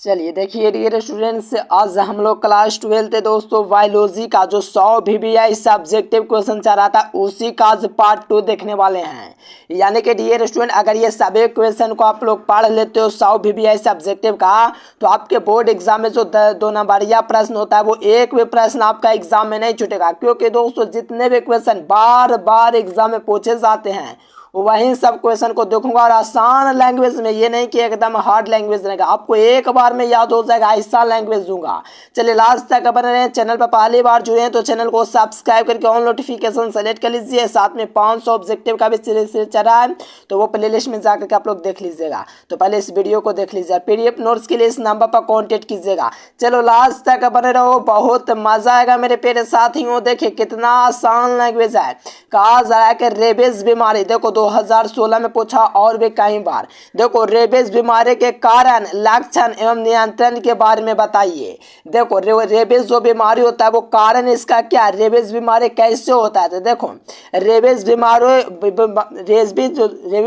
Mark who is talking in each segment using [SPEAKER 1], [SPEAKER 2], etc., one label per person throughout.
[SPEAKER 1] चलिए देखिए dear students, आज हम लोग क्लास 12 दोस्तों बायोलॉजी का जो 100 VBI सब्जेक्टिव क्वेश्चन चल रहा था उसी का आज पार्ट 2 देखने वाले हैं। यानी कि डियर स्टूडेंट, अगर ये सभी क्वेश्चन को आप लोग पढ़ लेते हो 100 VBI सब्जेक्टिव का, तो आपके बोर्ड एग्जाम में जो 2 नंबरिया प्रश्न होता है वो एक भी प्रश्न आपका एग्जाम में नहीं छूटेगा। क्योंकि दोस्तों जितने भी क्वेश्चन बार बार एग्जाम में पूछे जाते हैं वहीं सब क्वेश्चन को देखूंगा और आसान लैंग्वेज में, ये नहीं कि एकदम हार्ड लैंग्वेज रहेगा, आपको एक बार में याद हो जाएगा, ऐसा लैंग्वेज दूंगा। चलिए लास्ट तक बने रहे। चैनल पर पहली बार जुड़े हैं तो चैनल को सब्सक्राइब करके ऑन नोटिफिकेशन सेलेक्ट कर लीजिए। साथ में 500 ऑब्जेक्टिव का भी सीरीज चल रहा है तो वो प्लेलिस्ट में जाकर के आप लोग देख लीजिएगा। तो पहले इस वीडियो को देख लीजिए, PDF नोट्स के लिए इस नंबर पर कॉन्टेक्ट कीजिएगा। चलो लास्ट तक बने रहो, बहुत मजा आएगा मेरे प्यारे साथियों। देखिए कितना आसान लैंग्वेज है। कहा जा रहा है कि रेबीज बीमारी, देखो 2016 में पूछा और भी कई बार। देखो रेबीज बीमारी के कारण, लक्षण एवं नियंत्रण के बारे में बताइए। देखो रेबीज जो बीमारी होता है वो कारण इसका क्या, रेबीज बीमारी कैसे होता है। तो देखो रेबीज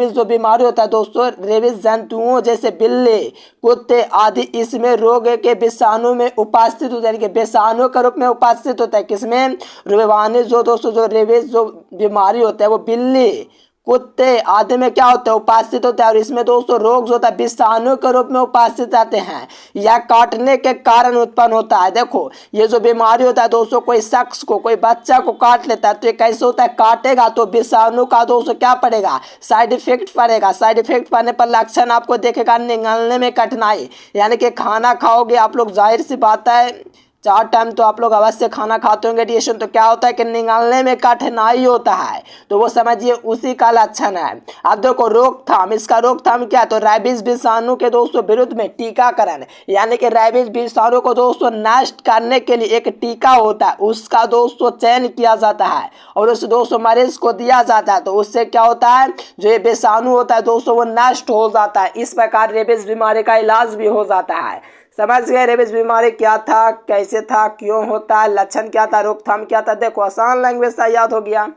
[SPEAKER 1] जो बीमारी होता है दोस्तों, रेबीज जंतुओं जैसे बिल्ली, कुत्ते आदि इसमें रोग के विषाणु में उपस्थित होता है, यानी कि विषाणु के रूप में उपस्थित होता है। किसमें, रोगाणु जो दोस्तों जो रेबीज जो बीमारी होता है वो बिल्ली, कुत्ते आदि में क्या होता है, उपस्थित होता है। और इसमें दोस्तों रोग जो होता है विषाणु के रूप में उपस्थित आते हैं या काटने के कारण उत्पन्न होता है। देखो ये जो बीमारी होता है दोस्तों, कोई शख्स को, कोई बच्चा को काट लेता है तो ये कैसे होता है, काटेगा तो विषाणु का दोस्तों क्या पड़ेगा, साइड इफेक्ट पड़ेगा। साइड इफेक्ट पड़ने पर लक्षण आपको देखेगा, निगलने में कठिनाई, यानी कि खाना खाओगे आप लोग, जाहिर सी बात है 4 टाइम तो आप लोग अवश्य खाना खाते होंगे डिएशन, तो क्या होता है कि निगलने में कठिनाई होता है, तो वो समझिए उसी का लक्षण है। अब देखो रोकथाम, इसका रोकथाम क्या, तो रैबीज विषाणु के दोस्तों विरुद्ध में टीकाकरण, यानी कि रैबीज विषाणु को दोस्तों नष्ट करने के लिए एक टीका होता है, उसका दोस्तों चयन किया जाता है और उस दोस्तों मरीज को दिया जाता है। तो उससे क्या होता है, जो ये विषाणु होता है दोस्तों वो नष्ट हो जाता है। इस प्रकार रेबीज बीमारी का इलाज भी हो जाता है। समझ गए रेबीज बीमारी क्या था, कैसे था, क्यों होता है, लक्षण क्या था, रोकथाम क्या था। देखो आसान लैंग्वेज सा याद हो गया।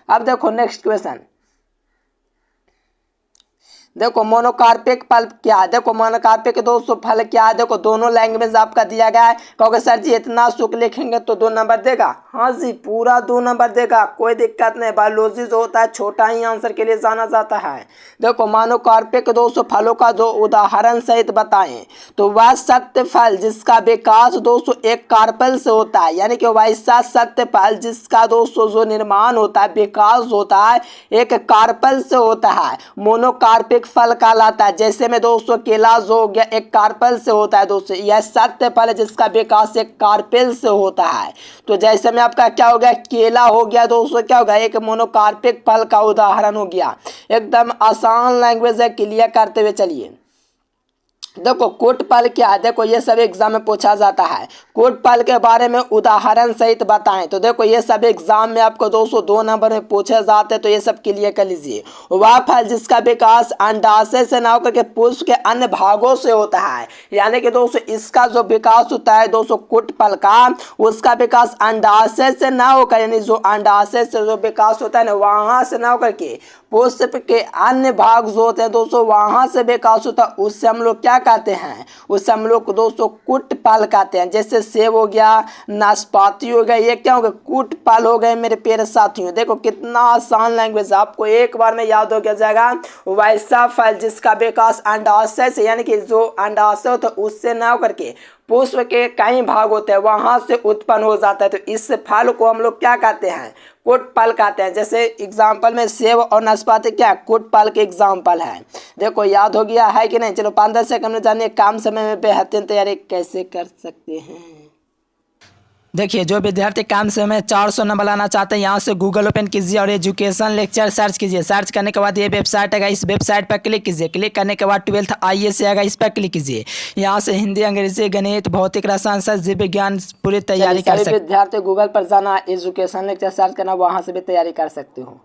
[SPEAKER 1] अब देखो नेक्स्ट क्वेश्चन, देखो मोनोकार्पिक फल क्या है। देखो मोनोकार्पिक दोस्तों फल क्या है, देखो दोनों लैंग्वेज आपका दिया गया है। कहोगे सर जी इतना सुख लिखेंगे तो 2 नंबर देगा, हाँ जी पूरा 2 नंबर देगा, कोई दिक्कत नहीं। बायोलॉजी जो होता है छोटा ही आंसर के लिए जाना जाता है। देखो मोनोकार्पिक दोस्तों फलों का जो उदाहरण सहित बताएं, तो वह सत्य फल जिसका विकास दोस्तों एक कार्पेल से होता है, यानी कि वैसा सत्य फल जिसका दोस्तों जो निर्माण होता है, विकास होता है एक कार्पेल से होता है, मोनोकार्पिक फल कहलाता है। जैसे में दोस्तों केला जो हो गया एक कार्पेल से होता है दोस्तों, यह सत्य फल है जिसका विकास एक कार्पेल से होता है। तो जैसे में आपका क्या हो गया, केला हो गया दोस्तों, क्या होगा, एक मोनोकार्पिक फल का उदाहरण हो गया। एकदम आसान लैंग्वेज है, क्लियर करते हुए चलिए। देखो कोट फल क्या है, देखो ये सब एग्जाम में पूछा जाता है, कोट फल के बारे में उदाहरण सहित बताएं। तो देखो ये सब एग्जाम में आपको 202 नंबर में पूछे जाते हैं, तो ये सब क्लियर कर लीजिए। वह फल जिसका विकास अंडाशय से न होकर के पुष्प के अन्य भागों से होता है, यानी कि दोस्तों इसका जो विकास होता है दोस्तों कोट फल का, उसका विकास अंडाशय से न होकर, यानी जो अंडाशय से जो विकास होता है ना वहां से न होकर के पुष्प के अन्य भाग जो होते हैं दोस्तों वहां से विकास होता है, उससे हम लोग क्या कहते हैं, उससे हम लोग को दोस्तों कुट फल कहते हैं। जैसे सेब हो गया, नाशपाती हो गया, ये क्या हो गया, कुट फल हो गए मेरे प्यारे साथियों। देखो कितना आसान लैंग्वेज, आपको एक बार में याद हो गया जाएगा। वैसा फल जिसका विकास अंडाशय से, यानी कि जो अंडाशय होता है उससे न होकर के पुष्प के कई भाग होते हैं वहां से उत्पन्न हो जाता है, तो इस फल को हम लोग क्या कहते हैं, कुट फल कहते हैं। जैसे एग्जाम्पल में सेब और नाशपाती क्या कुट फल के एग्जाम्पल है। देखो याद हो गया है कि नहीं। चलो 5-10 सेकंड में जानिए कम समय में बेहतरीन तैयारी कैसे कर सकते हैं। देखिए जो विद्यार्थी कम समय में 400 नंबर लाना चाहते हैं, यहाँ से गूगल ओपन कीजिए और एजुकेशन लेक्चर सर्च कीजिए। सर्च करने के बाद ये वेबसाइट आएगा, इस वेबसाइट पर क्लिक कीजिए। क्लिक करने के बाद 12th IAS आएगा, इस पर क्लिक कीजिए। यहाँ से हिंदी, अंग्रेजी, गणित, भौतिक, रसायन, जीव विज्ञान पूरी तैयारी कर सकते हैं। विद्यार्थी गूगल पर जाना, एजुकेशन लेक्चर सर्च करना, वहाँ से भी तैयारी कर सकते हो।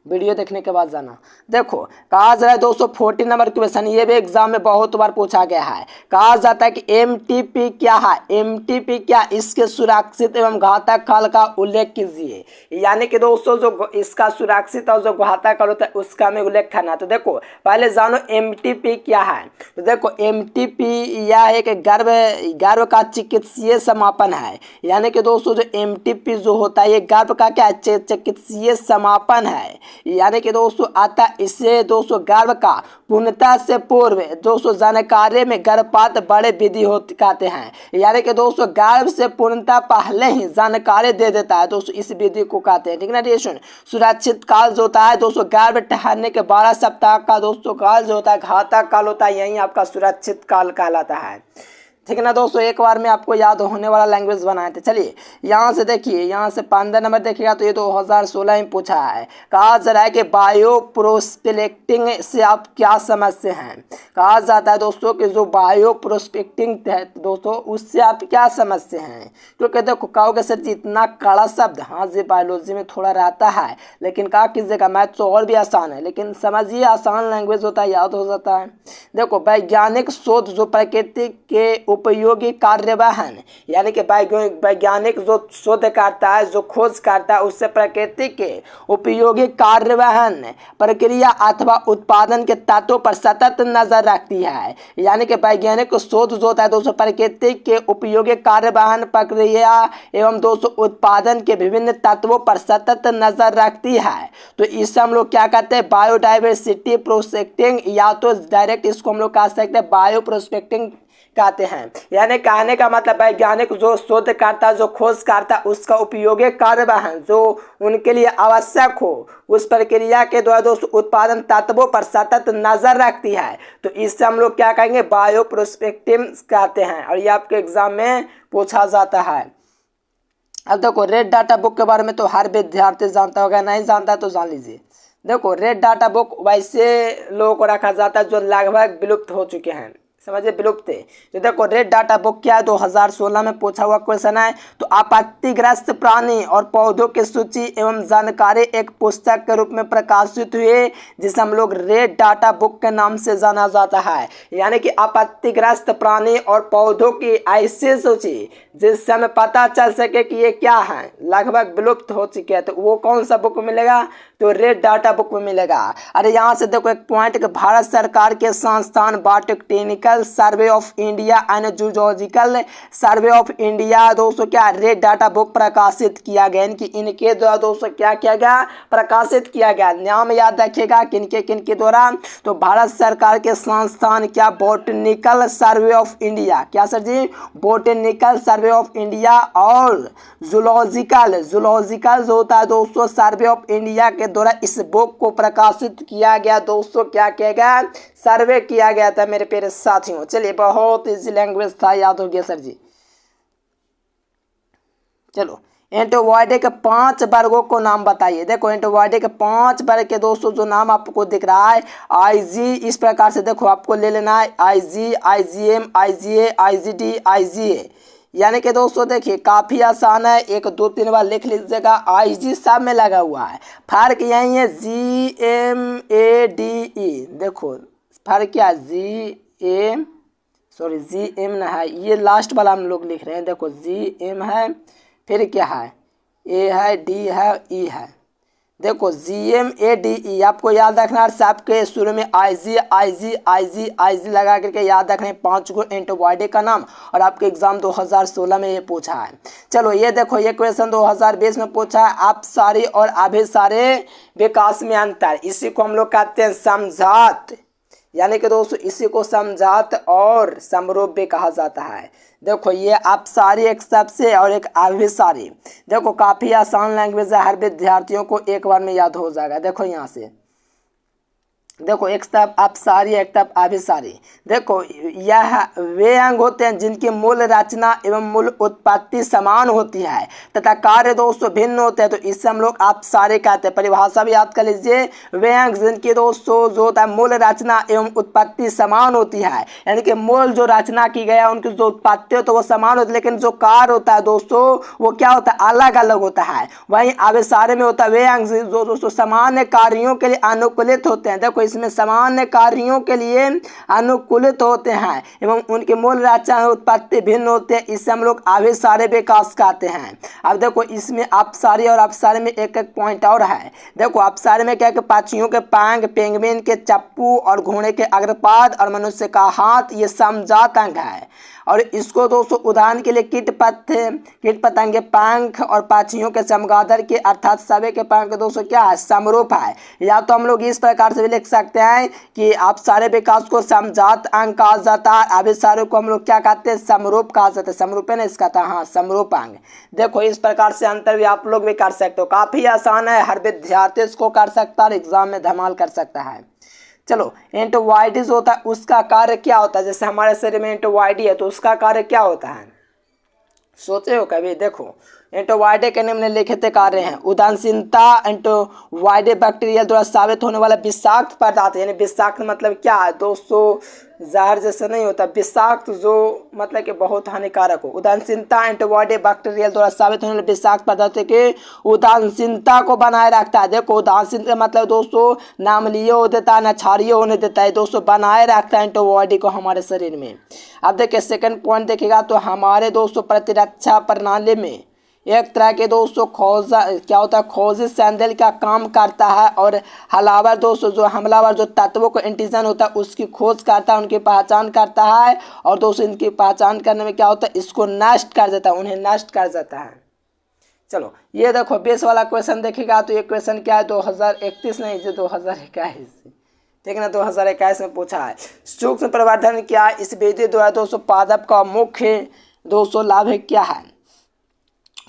[SPEAKER 1] वीडियो देखने के बाद जाना। देखो कहा जा रहा है दोस्तों 40 नंबर क्वेश्चन, ये भी एग्जाम में बहुत बार पूछा गया है। कहा जाता है कि एमटीपी क्या है, एमटीपी क्या, इसके सुरक्षित एवं घातक काल का उल्लेख कीजिए। यानी कि दोस्तों जो इसका सुरक्षित और जो घातक काल होता है उसका हमें उल्लेख करना। तो देखो पहले जानो एमटीपी क्या है। तो देखो एमटीपी यह एक गर्भ का चिकित्सीय समापन है। यानी कि दोस्तों जो एमटीपी जो होता है ये गर्भ का क्या चिकित्सीय समापन है। यानी कि दोस्तों अतः इसे दोस्तों गर्भ का पूर्णता से पूर्व दोस्तों जानकारी में गर्भपात बड़े विधि होते कहते हैं। यानी कि दोस्तों गर्भ से पूर्णता पहले ही जानकारी दे देता है दोस्तों, इस विधि को कहते हैं। ठीक ना। सुरक्षित काल जो होता है दोस्तों गर्भ ठहरने के 12 सप्ताह का दोस्तों काल जो होता है घातक काल होता है, यही आपका सुरक्षित काल कहलाता है। ठीक है ना दोस्तों, एक बार में आपको याद होने वाला लैंग्वेज बनाए थे। चलिए यहाँ से देखिए, यहाँ से 15 नंबर देखिएगा तो ये 2016 में पूछा है। कहा जा रहा है कि बायो प्रोस्पेक्टिंग से आप क्या समझते हैं। कहा जाता है दोस्तों कि जो बायो प्रोस्पेक्टिंग है दोस्तों उससे आप क्या समझते हैं। क्योंकि देखो कहोगे सर जी इतना कड़ा शब्द, हाँ जी बायोलॉजी में थोड़ा रहता है, लेकिन कहा कीजिएगा मैथ तो और भी आसान है, लेकिन समझिए आसान लैंग्वेज होता है, याद हो जाता है। देखो वैज्ञानिक शोध जो प्रकृति के उपयोगी कार्यवाहन, यानी कि वैज्ञानिक जो शोध करता है जो खोज करता है उससे प्रकृति के उपयोगी कार्यवाहन प्रक्रिया अथवा उत्पादन के तत्वों पर सतत नजर रखती है। यानी कि वैज्ञानिक शोध जो होता है दोस्तों प्रकृति के उपयोगी कार्यवाहन प्रक्रिया एवं दोस्तों उत्पादन के विभिन्न तत्वों पर सतत नजर रखती है। तो इससे हम लोग क्या कहते हैं बायोडाइवर्सिटी प्रोस्पेक्टिंग, या तो डायरेक्ट इसको हम लोग कह सकते हैं बायो प्रोस्पेक्टिंग कहते हैं। यानी कहने का मतलब वैज्ञानिक जो शोध करता जो खोज करता उसका उपयोगी कार्यवाहन जो उनके लिए आवश्यक हो उस प्रक्रिया के द्वारा दोस्तों उत्पादन तत्वों पर सतत नजर रखती है। तो इससे हम लोग क्या कहेंगे बायो प्रोस्पेक्टिव कहते हैं, और ये आपके एग्जाम में पूछा जाता है। अब देखो रेड डाटा बुक के बारे में तो हर विद्यार्थी जानता होगा, नहीं जानता तो जान लीजिए। देखो रेड डाटा बुक वैसे लोगों को रखा जाता है जो लगभग विलुप्त हो चुके हैं, समझिए विलुप्त है। तो देखो रेड डाटा बुक क्या है 2016 में पूछा हुआ क्वेश्चन है। तो आपत्तिग्रस्त प्राणी और पौधों की सूची एवं जानकारी एक पुस्तक के रूप में प्रकाशित हुए जिसे हम लोग रेड डाटा बुक के नाम से जाना जाता है। यानी कि आपत्तिग्रस्त प्राणी और पौधों की ऐसी सूची जिससे हमें पता चल सके कि ये क्या है, लगभग विलुप्त हो चुके हैं, तो वो कौन सा बुक में मिलेगा तो रेड डाटा बुक में मिलेगा। अरे यहाँ से देखो एक पॉइंट कि भारत सरकार के संस्थान biotechnical survey of India and zoological survey of India दोस्तों क्या रेड डाटा बुक प्रकाशित किया गया, इनके द्वारा दोस्तों क्या किया गया प्रकाशित किया गया। नाम याद रखिएगा किनके द्वारा, तो भारत सरकार के संस्थान क्या बोटनिकल सर्वे ऑफ इंडिया, क्या sir ji botanical survey of India और जूलॉजिकल जो होता है दोस्तों सर्वे ऑफ इंडिया के द्वारा इस बुक को प्रकाशित किया गया। दोस्तों क्या किया गया सर्वे किया गया था मेरे प्यारे साथियों। चलिए बहुत इजी लैंग्वेज था, याद हो गया सर जी। चलो एंटीबॉडी के 5 वर्गों को नाम बताइए। देखो एंटीबॉडी के 5 वर्ग के दोस्तों जो नाम आपको दिख रहा है आईजी, इस प्रकार से देखो आपको ले लेना है IG, IgM, IgA, IgD, IgA. यानी कि दोस्तों देखिए काफ़ी आसान है, 1 2 3 बार लिख लीजिएगा। आईजी सब में लगा हुआ है, फर्क यही है GMADE। देखो फर्क क्या GM न है, ये लास्ट वाला हम लोग लिख रहे हैं। देखो GM है, फिर क्या है A है, D है, E है। देखो GMADE आपको याद रखना है, सबके शुरू में IG लगा करके याद रखना है 5 गो एंटीबॉडी का नाम, और आपके एग्जाम 2016 में ये पूछा है। चलो ये देखो ये क्वेश्चन 2020 में पूछा है अपसारी और अभिसारी विकास में अंतर, इसी को हम लोग कहते हैं समझात। यानी कि दोस्तों इसी को समझात और समरूप भी कहा जाता है। देखो ये अपसारी एक शब्द से और एक अभिसारी, देखो काफ़ी आसान लैंग्वेज है, हर विद्यार्थियों को एक बार में याद हो जाएगा। देखो यहाँ से देखो एक तरफ अपसारी एक तरफ अभिसारी। देखो यह वे अंग होते हैं जिनकी मूल रचना एवं मूल उत्पत्ति समान होती है तथा कार्य दोस्तों भिन्न होते हैं, तो इससे हम लोग अपसारी कहते हैं। परिभाषा भी याद कर लीजिए, वे अंग जिनकी दोस्तों जो होता है मूल रचना एवं उत्पत्ति समान होती है, यानी कि मूल जो रचना की गया उनकी जो उत्पत्ति हो तो वो समान होती है, लेकिन जो कार्य होता है दोस्तों वो क्या होता है, अलग अलग होता है। वहीं अभिसारी में होता है वे अंग जो दोस्तों सामान्य कार्यों के लिए अनुकूलित होते हैं। देखो इसमें सामान्य कार्यों के लिए अनुकूलित होते हैं एवं उनके मूल रचना उत्पत्ति भिन्न होते हैं, इससे हम लोग अभिसारी विकास कहते हैं। अब देखो इसमें अपसारी और अपसारी में एक एक पॉइंट और है। देखो अपसारी में क्या कि पक्षियों के पंख, पेंगुइन के चप्पू और घोड़े के अग्रपाद और मनुष्य का हाथ ये समजात अंग है। और इसको दोस्तों उदाहरण के लिए कीट पतंगे पंख और पक्षियों के चमगादड़ के अर्थात सभी के पंख दोस्तों क्या है, समरूप है। या तो हम लोग इस प्रकार से भी लिख सकते हैं कि अपसारी विकास को समजात अंग कहा जाता है, अभिसारी को हम लोग क्या कहते हैं, समरूप कहा जाता है। समरूप है ना इसका था, हाँ समरूप अंग। देखो इस प्रकार से अंतर भी आप लोग भी कर सकते हो, काफी आसान है, हर विद्यार्थी इसको कर सकता है और एग्जाम में धमाल कर सकता है। चलो एंटीवाइटिस होता है, उसका कार्य क्या होता है, जैसे हमारे शरीर में एंटीवाइडी है तो उसका कार्य क्या होता है, सोचे हो कभी। देखो एंटीवाइडी के निम्नलिखित कार्य हैं। उदासीनता एंटीवाइडी बैक्टीरियल द्वारा साबित होने वाला विषाक्त पदार्थ, यानी विषाक्त मतलब क्या है दोस्तों, जहर जैसा नहीं होता, विषाक्त जो मतलब कि बहुत हानिकारक हो। उदासीनता एंटीबॉडी बैक्टीरियल द्वारा साबित होने वाले विषाक्त पदार्थ के उदासीनता को बनाए रखता है। देखो उदासीनता मतलब दोस्तों नामलीय हो देता है, न क्षारीय होने देता है दोस्तों, बनाए रखता है एंटीबॉडी को हमारे शरीर में। अब देखिए सेकंड पॉइंट देखिएगा तो हमारे दोस्तों प्रतिरक्षा प्रणाली में एक तरह के दोस्तों खोजा क्या होता है, खोजी सैंडल का काम करता है और हमलावर दोस्तों जो हमलावर जो तत्वों को एंटीजन होता है उसकी खोज करता है, उनकी पहचान करता है और दोस्तों इनकी पहचान करने में क्या होता है, इसको नष्ट कर देता है, उन्हें नष्ट कर देता है। चलो ये देखो 20 वाला क्वेश्चन देखेगा तो ये क्वेश्चन क्या है, 2031 नहीं जो 2021, ठीक है ना, 2021 में पूछा है। सूक्ष्म प्रवर्धन क्या, इस विधि द्वारा दोस्तों पादप का मुख्य दोस्तों लाभ क्या है।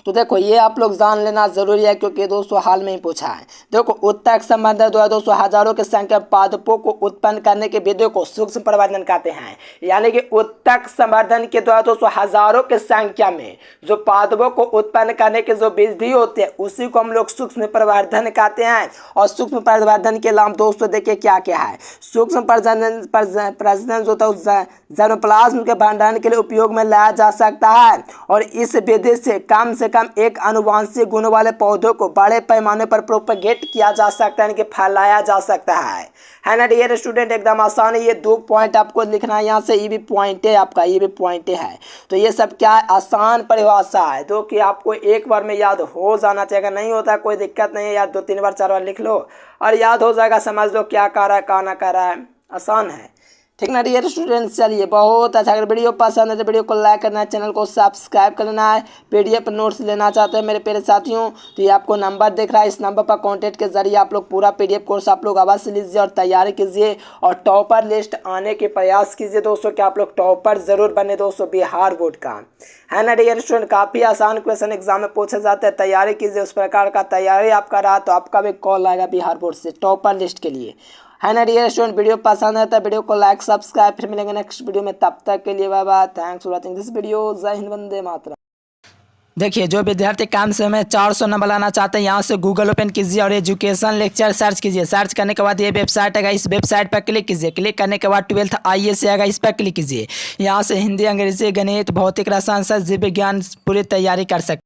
[SPEAKER 1] तो देखो ये आप लोग जान लेना जरूरी है क्योंकि दोस्तों हाल में ही पूछा है। देखो उत्तक संवर्धन द्वारा दोस्तों हजारों की संख्या पादपों को उत्पन्न करने की विधि को सूक्ष्म प्रवर्धन कहते हैं। यानी कि उत्तक संवर्धन के द्वारा दोस्तों हजारों की संख्या में जो पादपों को उत्पन्न करने की जो विधि होती है उसी को हम लोग सूक्ष्म प्रवर्धन कहते हैं। और सूक्ष्म प्रवर्धन के लाभ दोस्तों देखिए क्या क्या है। सूक्ष्म प्रजनन जो होता है जर्मोप्लाज्म के भंडारण के लिए उपयोग में लाया जा सकता है और इस विधि से कम एक आनुवांशिक गुणों वाले पौधों को बड़े पैमाने पर प्रोपेगेट किया जा सकता है, यानी कि फैलाया जा सकता है ना डियर स्टूडेंट। एकदम आसान है, ये 2 पॉइंट आपको लिखना है यहाँ से, ये भी पॉइंट है आपका, ये भी पॉइंट है। तो ये सब क्या है, आसान परिभाषा है जो कि आपको एक बार में याद हो जाना चाहिए। अगर नहीं होता कोई दिक्कत नहीं है यार, 2-3 बार 4 बार लिख लो और याद हो जाएगा, समझ लो क्या कर रहा है क्या ना कर रहा है, आसान है, ठीक ना डियर स्टूडेंट्स। चलिए बहुत अच्छा, अगर वीडियो पसंद है तो वीडियो को लाइक करना है, चैनल को सब्सक्राइब करना है। पीडीएफ नोट्स लेना चाहते हैं मेरे प्यारे साथियों तो ये आपको नंबर दिख रहा है, इस नंबर पर कांटेक्ट के जरिए आप लोग पूरा पीडीएफ कोर्स आप लोग अवश्य लीजिए और तैयारी कीजिए और टॉपर लिस्ट आने के प्रयास कीजिए दोस्तों कि आप लोग टॉपर जरूर बने दोस्तों बिहार बोर्ड का, है ना डियर स्टूडेंट। काफ़ी आसान क्वेश्चन एग्जाम में पूछे जाते हैं, तैयारी कीजिए, उस प्रकार का तैयारी आपका रहा तो आपका भी कॉल आएगा बिहार बोर्ड से टॉपर लिस्ट के लिए, है ना डियर स्टूडेंट। वीडियो पसंद है तो वीडियो को लाइक सब्सक्राइब, फिर मिलेंगे नेक्स्ट वीडियो में, तब तक के लिए bye bye, thanks for watching this video, जय हिंद वंदे मातरम। देखिए जो विद्यार्थी कम समय में 400 नंबर लाना चाहते हैं यहाँ से गूगल ओपन कीजिए और एजुकेशन लेक्चर सर्च कीजिए। सर्च करने के बाद ये वेबसाइट आएगा, इस वेबसाइट पर क्लिक कीजिए। क्लिक करने के बाद 12th IAS आएगा, इस पर क्लिक कीजिए। यहाँ से हिंदी, अंग्रेजी, गणित, भौतिक, रसायन, जीव विज्ञान पूरी तैयारी कर सकते हैं।